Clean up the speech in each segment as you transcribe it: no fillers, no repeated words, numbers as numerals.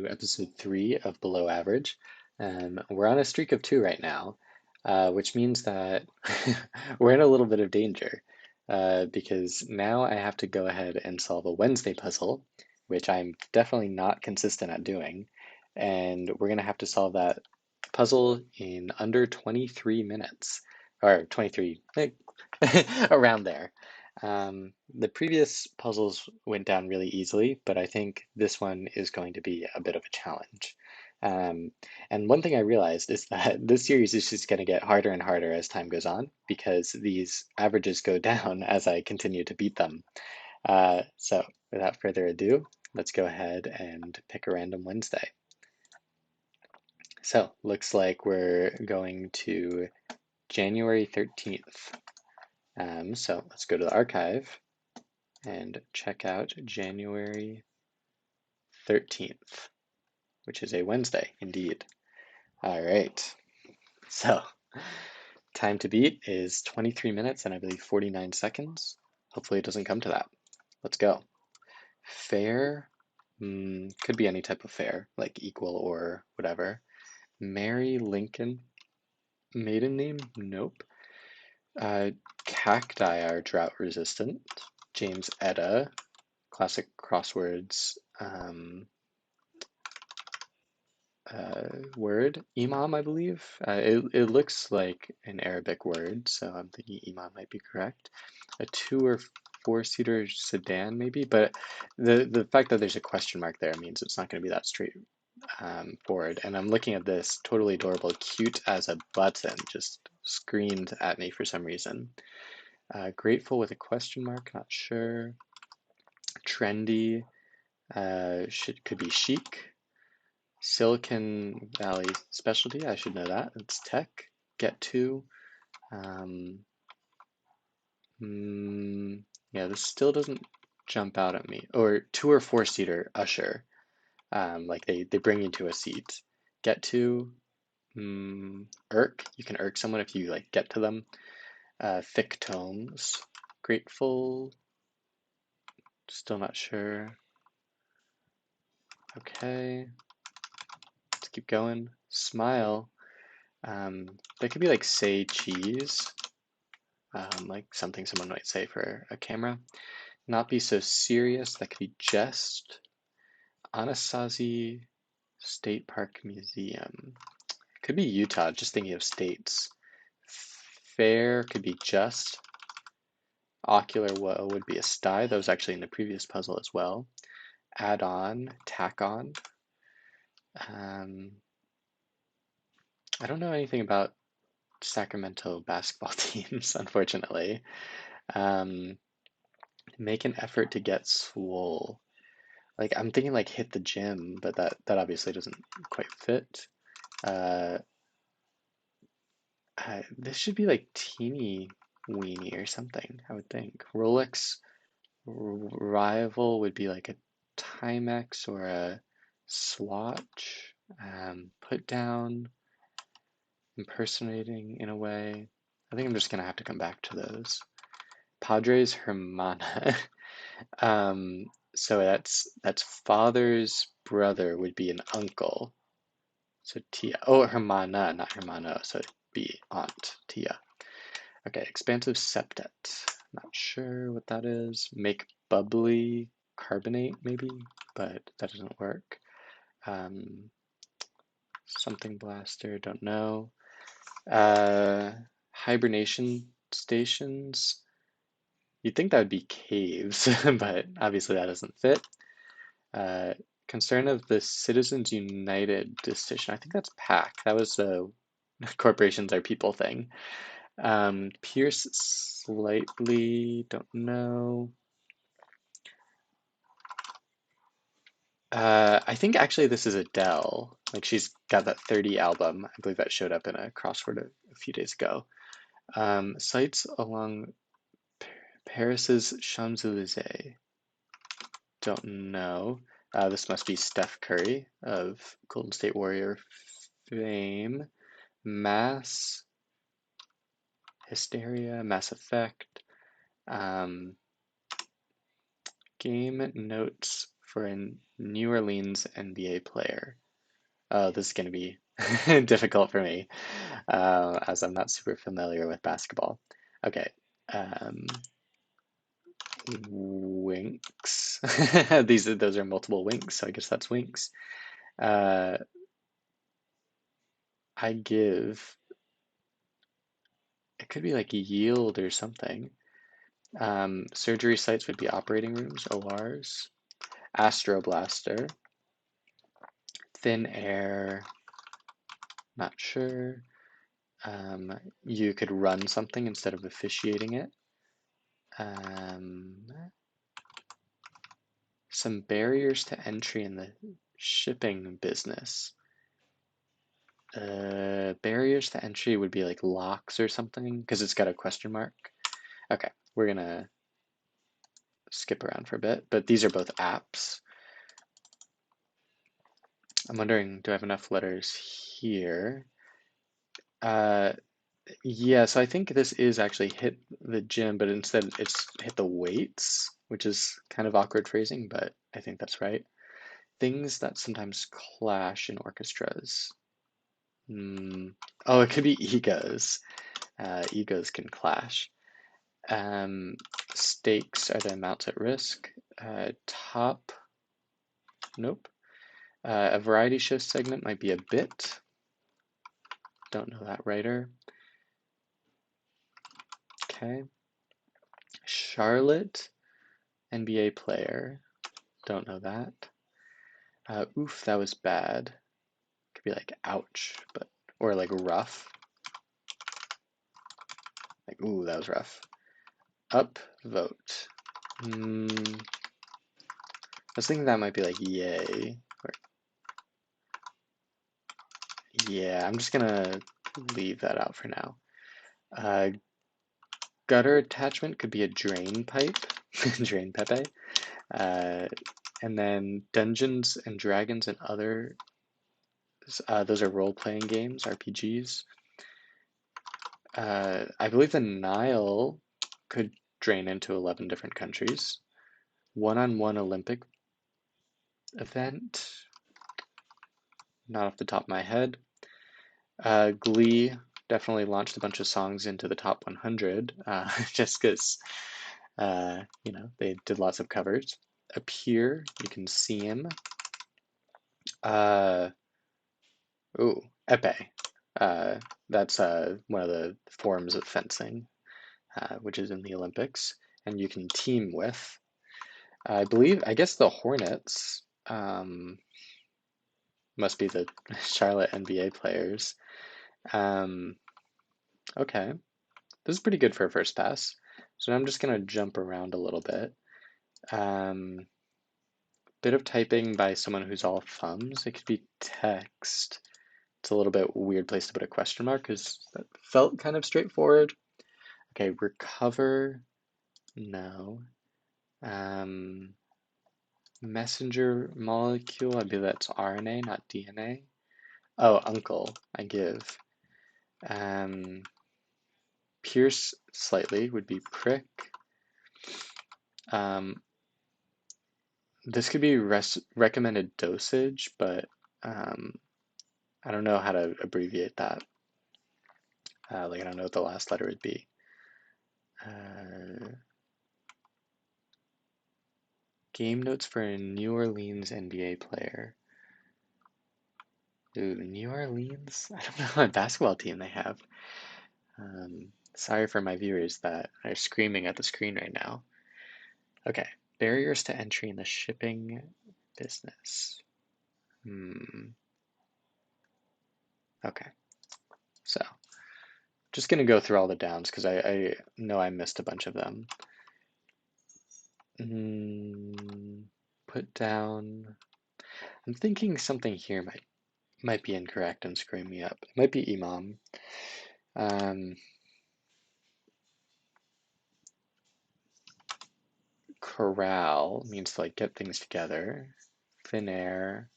Episode 3 of Below Average. We're on a streak of 2 right now, which means that we're in a little bit of danger because now I have to go ahead and solve a Wednesday puzzle, which I'm definitely not consistent at doing. And we're going to have to solve that puzzle in under 23 minutes, or 23, around there. The previous puzzles went down really easily, but I think this one is going to be a bit of a challenge. Um, and one thing I realized is that this series is just going to get harder and harder as time goes on because these averages go down as I continue to beat them. So without further ado, let's go ahead and pick a random Wednesday. So looks like we're going to January 13th. So let's go to the archive and check out January 13th, which is a Wednesday indeed. All right, so time to beat is 23 minutes and I believe 49 seconds. Hopefully it doesn't come to that. Let's go. Fair, could be any type of fair, like equal or whatever. Mary Lincoln, maiden name? Nope. Cacti are drought resistant. James Etta, classic crosswords word. Imam, I believe. It looks like an Arabic word, so I'm thinking Imam might be correct. A 2 or 4 seater sedan, maybe, but the fact that there's a question mark there means it's not going to be that straight forward. And I'm looking at this totally adorable, cute as a button, just screamed at me for some reason. Grateful with a question mark, not sure. Trendy, could be chic. Silicon Valley specialty, I should know that. It's tech. Get to. Um, yeah, this still doesn't jump out at me. Or 2 or 4 seater usher. Like they bring you to a seat. Get to. Irk. You can irk someone if you like get to them. Thick tomes. Grateful. Still not sure. Okay. Let's keep going. Smile. That could be like say cheese, like something someone might say for a camera. Not be so serious, that could be jest. Anasazi State Park Museum. Could be Utah, just thinking of states. Fair could be just. Ocular woe would be a sty. That was actually in the previous puzzle as well. Add on, tack on. I don't know anything about Sacramento basketball teams, unfortunately. Um, Make an effort to get swole. Like I'm thinking like hit the gym, but that obviously doesn't quite fit. Uh, this should be like teeny weeny or something, I would think. Rolex rival would be like a Timex or a Swatch. Put down, impersonating in a way. I think I'm just gonna have to come back to those. Padres Hermana. Um, so that's father's brother would be an uncle. So Tia. Oh, Hermana, not Hermano. So it'd be aunt, Tia. Okay, expansive septet. Not sure what that is. Make bubbly carbonate, maybe, but that doesn't work. Um, Something blaster, don't know. Hibernation stations. You'd think that would be caves, but obviously that doesn't fit. Uh, Concern of the Citizens United decision. I think that's PAC. That was the corporations are people thing. Pierce slightly, don't know. I think actually this is Adele. Like she's got that 30 album. I believe that showed up in a crossword a few days ago. Sites along Paris's Champs-Élysées. Don't know. This must be Steph Curry of Golden State Warrior fame. Mass Hysteria, Mass Effect. Game notes for a New Orleans NBA player. Oh, this is going to be difficult for me, as I'm not super familiar with basketball. Okay, um, Winks. Those are multiple winks, so I guess that's winks. Uh, I give. It could be like yield or something. Surgery sites would be operating rooms, ORs. Astroblaster. Thin air. Not sure. You could run something instead of officiating it. Um, some barriers to entry in the shipping business. Barriers to entry would be like locks or something because it's got a question mark. Okay, we're gonna skip around for a bit, but these are both apps. I'm wondering, do I have enough letters here? Uh, yeah, so I think this is actually hit the gym, but instead it's hit the weights, which is kind of awkward phrasing, but I think that's right. Things that sometimes clash in orchestras. Oh, it could be egos. Egos can clash. Um, Stakes are the amounts at risk. Top, nope. A variety shift segment might be a bit. Don't know that writer. Okay. Charlotte, NBA player. Don't know that. Oof, that was bad. Could be like ouch, but or like rough. Like ooh, that was rough. Up vote. I was thinking that might be like yay. Or, yeah, I'm just gonna leave that out for now. Uh, Gutter attachment could be a drain pipe, drain pepe. Uh, and then Dungeons and Dragons and other, those are role-playing games, RPGs. I believe the Nile could drain into 11 different countries. One-on-one Olympic event, not off the top of my head. Glee definitely launched a bunch of songs into the top 100, just because, they did lots of covers. Appear, you can see him. Uh, ooh, epee. That's one of the forms of fencing, which is in the Olympics, and you can team with. I guess the Hornets must be the Charlotte NBA players. Um, okay, this is pretty good for a first pass. So I'm just gonna jump around a little bit. Um, Bit of typing by someone who's all thumbs. It could be text. It's a little bit weird place to put a question mark because that felt kind of straightforward. Okay, recover. No. Um, Messenger molecule. I believe that's RNA, not DNA. Oh, uncle. I give. Um, Pierce slightly would be prick. Um, this could be recommended dosage, but I don't know how to abbreviate that. Like I don't know what the last letter would be. Game notes for a New Orleans NBA player. Ooh, New Orleans? I don't know what basketball team they have. Sorry for my viewers that are screaming at the screen right now. Okay, barriers to entry in the shipping business. Okay, so just gonna go through all the downs because I know I missed a bunch of them. Put down. I'm thinking something here might be incorrect and screwing me up. It might be imam. Corral means to like get things together. Thin air.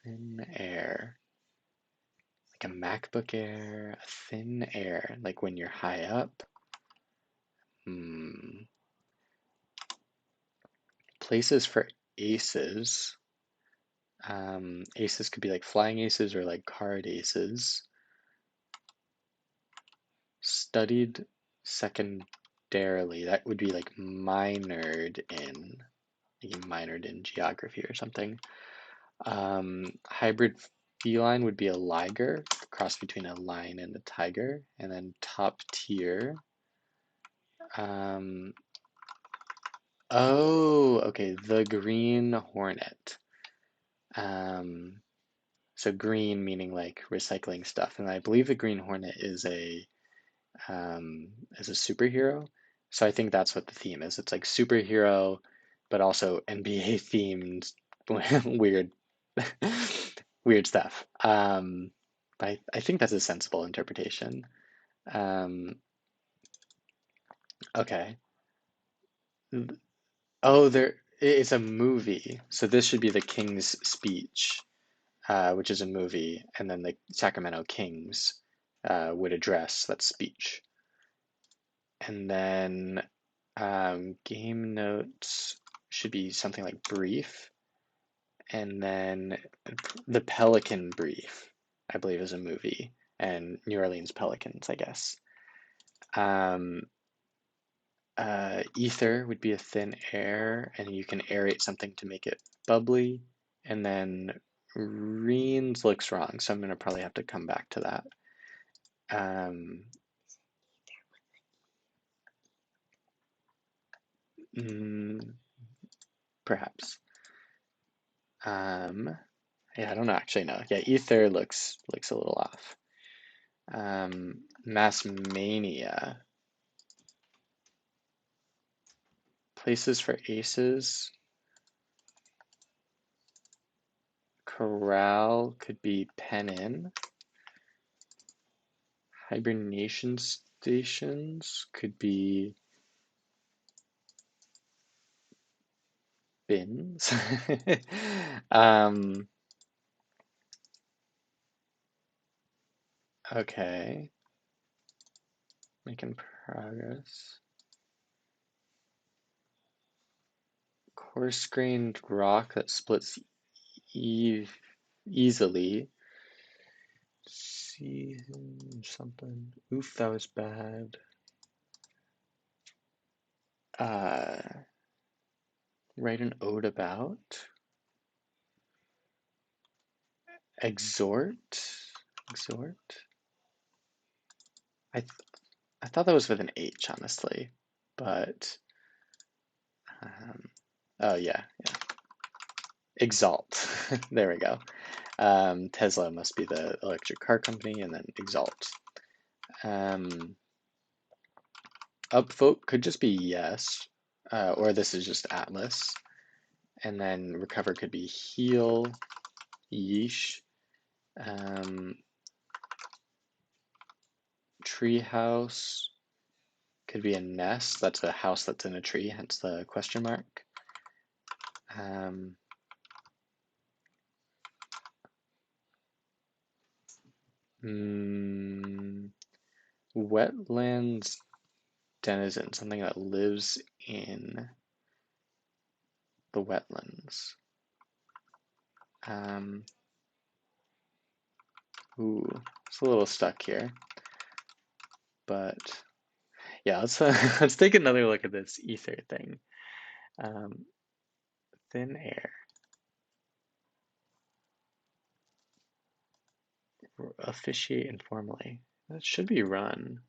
Thin air. Like a MacBook Air, a thin air, like when you're high up. Places for aces. Aces could be like flying aces or like card aces. Studied secondarily. That would be like minored in. You minored in geography or something. Hybrid feline would be a liger, cross between a lion and a tiger. And then top tier. Um, oh, okay, the green hornet. Um, so green meaning like recycling stuff, and I believe the Green Hornet is a superhero. So I think that's what the theme is. It's like superhero, but also NBA themed weird weird stuff. But I think that's a sensible interpretation. Um, okay. Oh, it's a movie. So this should be the King's Speech, which is a movie, and then the Sacramento Kings would address that speech. And then game notes should be something like brief. And then the Pelican Brief, I believe, is a movie, and New Orleans Pelicans, I guess. Um, ether would be a thin air, and you can aerate something to make it bubbly. And then Reens looks wrong, so I'm going to probably have to come back to that. Um, mm, Perhaps. Yeah, I don't know, actually no. Yeah, ether looks a little off. Mass mania. Places for aces. Corral could be pen in. Hibernation stations could be bins. um, okay, making progress. Coarse-grained rock that splits e easily. Season something. Oof, that was bad. Uh, Write an ode about. Exhort. Exhort. I th I thought that was with an H, honestly, but um, oh yeah. Exalt. There we go. Tesla must be the electric car company, and then Exalt. Um, Upvote could just be yes, or this is just Atlas. And then recover could be heal, yeesh. Um, Treehouse could be a nest. That's a house that's in a tree, hence the question mark. Um, mm, Wetlands denizen, something that lives in the wetlands. Um, it's a little stuck here, but yeah, let's let's take another look at this ether thing. Um, Thin air, officiate informally. That should be run.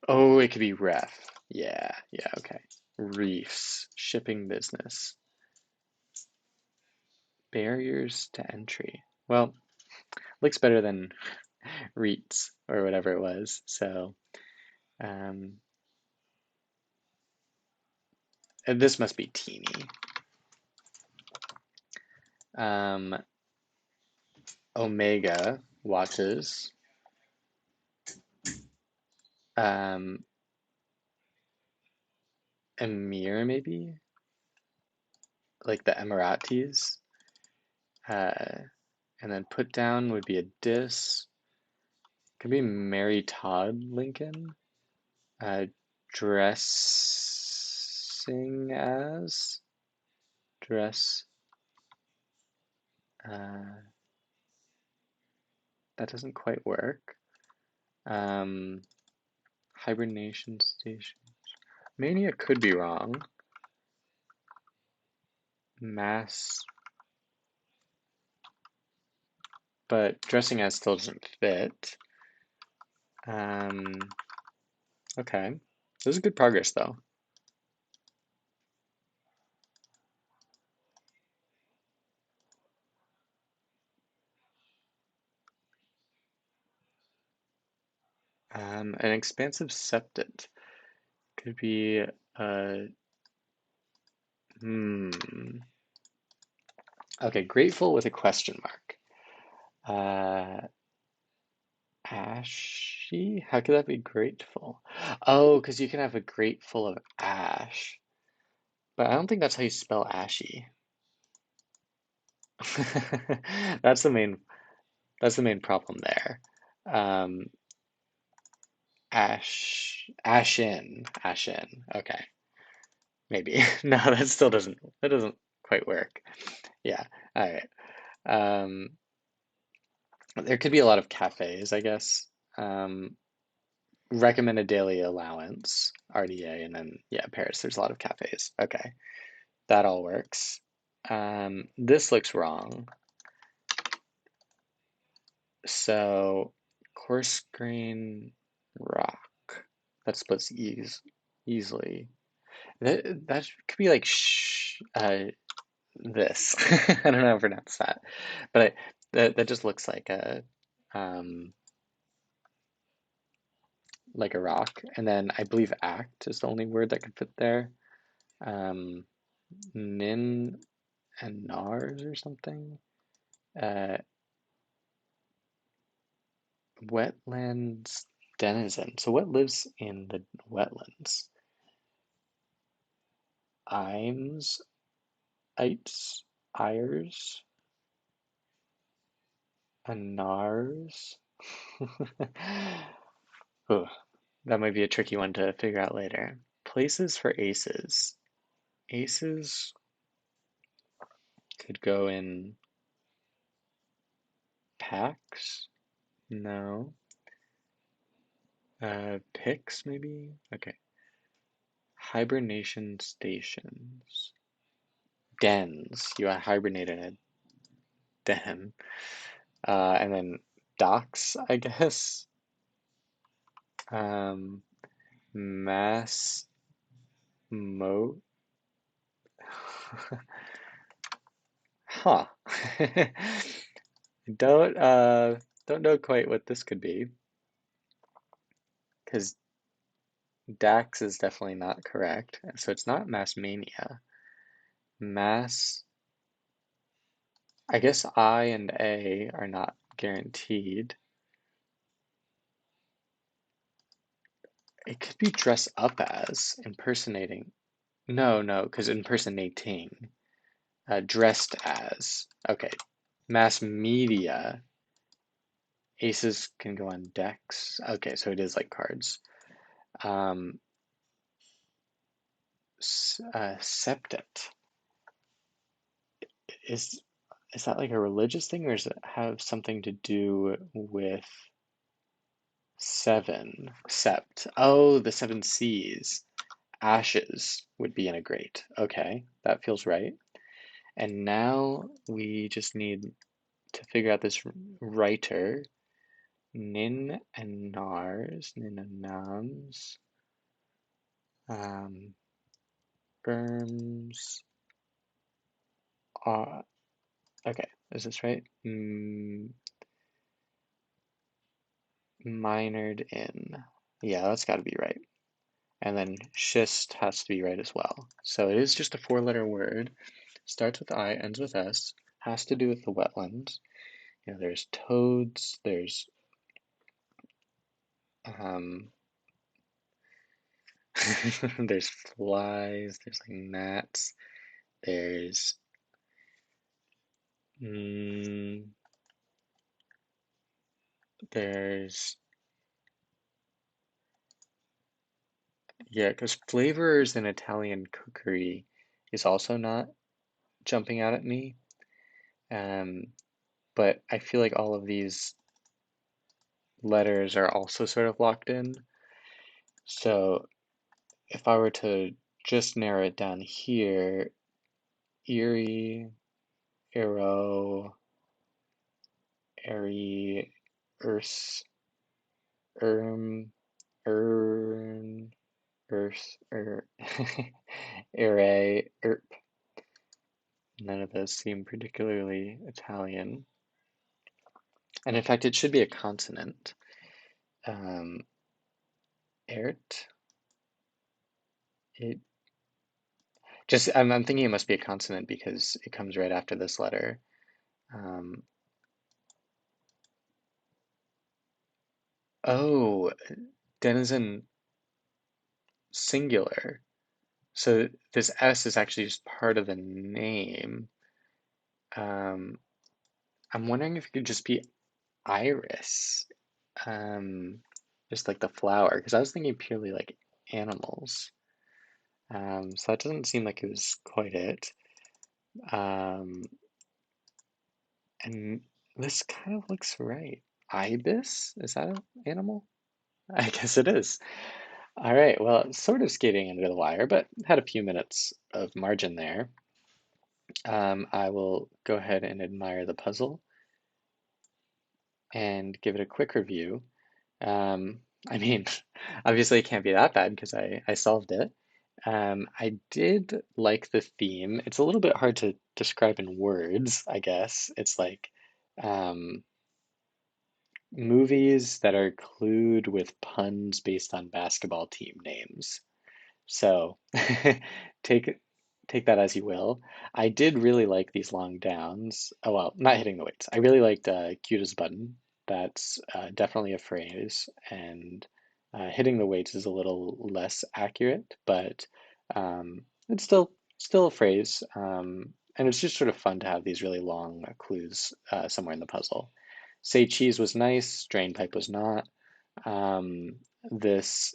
Oh, it could be ref. Yeah, okay. Reefs, shipping business. Barriers to entry. Well, looks better than REITs or whatever it was. So, um, and this must be teeny. Um, Omega watches. Um, Emir maybe, like the Emiratis. Uh, and then put down would be a diss. Could be Mary Todd Lincoln. Uh, dressing as, dress, uh, that doesn't quite work. Um, hibernation station. Mania could be wrong. Mass, but dressing as still doesn't fit. Um, okay. This is good progress though. An expansive septet could be hmm. Okay, grateful with a question mark. Uh, ashy? How could that be grateful? Oh, because you can have a grate full of ash. But I don't think that's how you spell ashy. That's the main problem there. Um, ashen. Okay, maybe. No, that doesn't quite work. Yeah. All right. Um, there could be a lot of cafes, I guess. Um, recommended daily allowance, RDA, and then yeah, Paris. There's a lot of cafes. Okay, that all works. This looks wrong. So coarse grain rock that splits easily. That could be like this. I don't know how to pronounce that, but that just looks um like a rock. And then I believe act is the only word that could fit there. Um, nin and nars or something. Uh, wetlands denizen. So what lives in the wetlands? Imes, ites, ires, anars. Oh, that might be a tricky one to figure out later. Places for aces. Aces could go in packs. No. Picks maybe? Okay. Hibernation stations. Dens. You hibernate in a den. And then docks, I guess. Um, mass mo. Huh. Don't don't know quite what this could be because Dax is definitely not correct. So it's not mass mania. Mass, I guess I and A are not guaranteed. It could be dress up as, impersonating. No, because impersonating. Dressed as. Okay. Mass media. Aces can go on decks. Okay, so it is like cards. Um, septet. Is is that like a religious thing, or does it have something to do with seven? Sept. Oh, the seven seas. Ashes would be in a grate. Okay, that feels right. And now we just need to figure out this writer. Nin and nars, nin and nams, um, berms, okay, is this right? Minored in. Yeah, that's got to be right. And then schist has to be right as well. So it is just a four-letter word. Starts with I, ends with S. Has to do with the wetlands. You know, there's toads. Um, there's flies. There's like gnats. There's mm, there's Yeah, because flavors in Italian cookery is also not jumping out at me. Um, but I feel like all of these letters are also sort of locked in. So if I were to just narrow it down here, Erie, Arrow, Airy, Urs, Erm, Ern, Earth, Ere, Erp. None of those seem particularly Italian. And in fact, it should be a consonant. Um, Ert, it just, I'm thinking it must be a consonant because it comes right after this letter. Um, oh, denizen singular. So this S is actually just part of the name. Um, I'm wondering if it could just be iris, um, just like the flower, because I was thinking purely like animals. So that doesn't seem like it was quite it. Um, and this kind of looks right. Ibis? Is that an animal? I guess it is. All right, well, sort of skating under the wire, but had a few minutes of margin there. I will go ahead and admire the puzzle and give it a quick review. Um, I mean, obviously it can't be that bad because I solved it. I did like the theme. It's a little bit hard to describe in words, I guess. It's like um, movies that are clued with puns based on basketball team names. So take take that as you will. I did really like these long downs. Oh well, not hitting the weights. I really liked cute as a button. That's definitely a phrase, and hitting the weights is a little less accurate, but it's still a phrase. And it's just sort of fun to have these really long clues somewhere in the puzzle. Say cheese was nice, drain pipe was not. Um, this,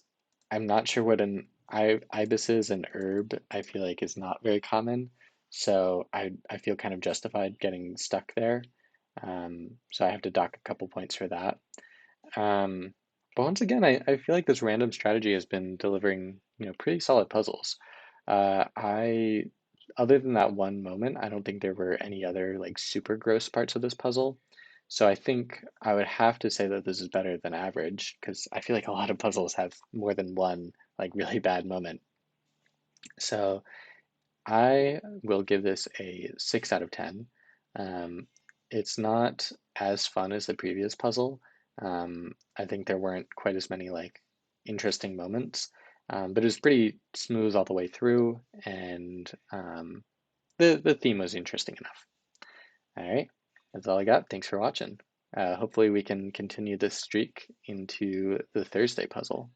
I'm not sure what an ibis is. An herb, I feel like is not very common. So I feel kind of justified getting stuck there. So I have to dock a couple points for that. Um, but once again, I feel like this random strategy has been delivering, pretty solid puzzles. I, other than that one moment, I don't think there were any other like super gross parts of this puzzle. So I think I would have to say that this is better than average because I feel like a lot of puzzles have more than one like really bad moment. So I will give this a 6 out of 10. Um, it's not as fun as the previous puzzle. I think there weren't quite as many like interesting moments, but it was pretty smooth all the way through, and the theme was interesting enough. All right, that's all I got. Thanks for watching. Hopefully we can continue this streak into the Thursday puzzle.